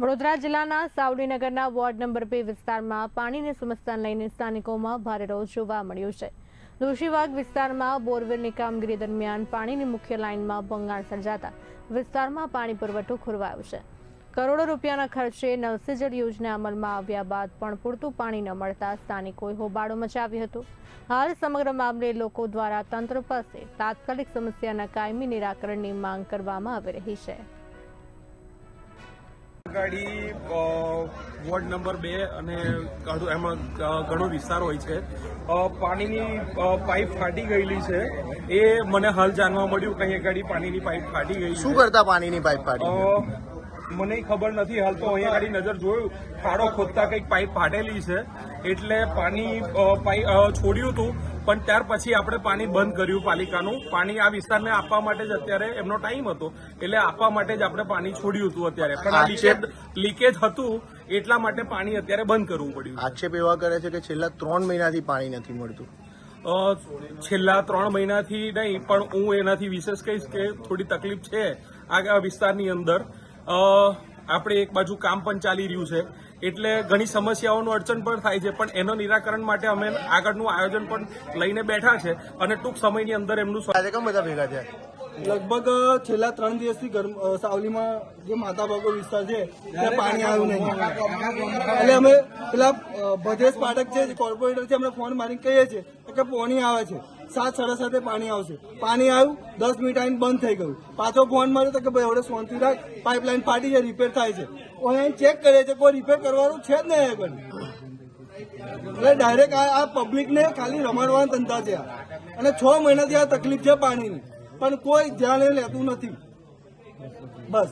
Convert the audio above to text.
વડોદરા જિલ્લાના સાવલીનગરના ward number 2 વિસ્તારમાં પાણીની સમસ્યાને લઈને સ્થાનિકોમાં ભારે રોષ જોવા મળ્યો છે। દોશીબાગ વિસ્તારમાં બોરવેલની કામગીરી દરમિયાન પાણીની મુખ્ય લાઇનમાં ભંગાણ સર્જાતા વિસ્તારમાં પાણી પુરવઠો ખોરવાયો છે। કરોડો રૂપિયાના ખર્ચે નળ સે જલ યોજના અમલમાં આવ્યા બાદ પણ પૂરતું પાણી ન મળતા સ્થાનિકોએ હોબાળો મચાવ્યો હતો। હાલ સમગ્ર મામલે લોકો દ્વારા તંત્ર પાસે તાત્કાલિક સમસ્યાના કાયમી નિરાકરણની માંગ કરવામાં આવી રહી છે। ગાડી વોર્ડ નંબર 2 અને એમાં ઘણો વિસ્તાર હોય છે। પાણીની પાઇપ ફાટી ગયેલી છે, એ મને હાલ જાણવા મળ્યું કે અહીંયા ગાડી પાણીની પાઇપ ફાટી ગઈ। શું કરતા પાણીની પાઇપ ફાટી? મને ખબર નથી હાલ, તો અહીંયા ગાડી નજર જોયું, ખાડો ખોદતા કંઈક પાઇપ ફાટેલી છે, એટલે પાણી છોડ્યું હતું, પણ ત્યાર પછી આપણે પાણી બંધ કર્યું। પાલિકાનું પાણી આ વિસ્તારને આપવા માટે જ અત્યારે એમનો ટાઈમ હતો, એટલે આપવા માટે જ આપણે પાણી છોડ્યું હતું અત્યારે, પણ આ લીકેજ હતું એટલા માટે પાણી અત્યારે બંધ કરવું પડ્યું। આક્ષેપ એવા કરે છે કે છેલ્લા 3 મહિનાથી પાણી નથી મળતું। છેલ્લા 3 મહિનાથી નહીં, પણ હું એનાથી વિશેષ કહીશ કે થોડી તકલીફ છે આ વિસ્તારની અંદર। આપણે એક બાજુ કામ પણ ચાલી રહ્યું છે, એટલે ઘણી સમસ્યાઓનું અડચણ પણ થાય છે, પણ એનો નિરાકરણ માટે અમે આગળનું આયોજન પણ લઈને બેઠા છે અને ટૂંક સમયની અંદર એમનું કાર્યક્રમ બધા ભેગા થયા। લગભગ છેલ્લા 3 દિવસથી સાવલીમાં જે માતા ભાગો વિસ્તાર છે ત્યાં પાણી આવ્યું નહીં, એટલે અમે પેલા ભદેશ પાઠક છે, કોર્પોરેટર છે, અમને ફોન મારીને કહીએ છીએ કે પાણી આવે છે, 7:30 પાણી આવશે। પાણી આવ્યું, 10 મિનિટ આવીને બંધ થઈ ગયું। પાછો ફોન માર્યો તો કે ભાઈ હવે શાંતિ રાખ, પાઇપલાઇન ફાટી છે, રિપેર થાય છે। અહીં ચેક કરીએ છીએ, કોઈ રિપેર કરવાનું છે જ નહીં આગળ, એટલે ડાયરેક્ટ આ પબ્લિકને ખાલી રમાડવાનો ધંધા છે અને 6 મહિનાથી આ તકલીફ છે પાણીની, પણ કોઈ ધ્યાન લેતું નથી। બસ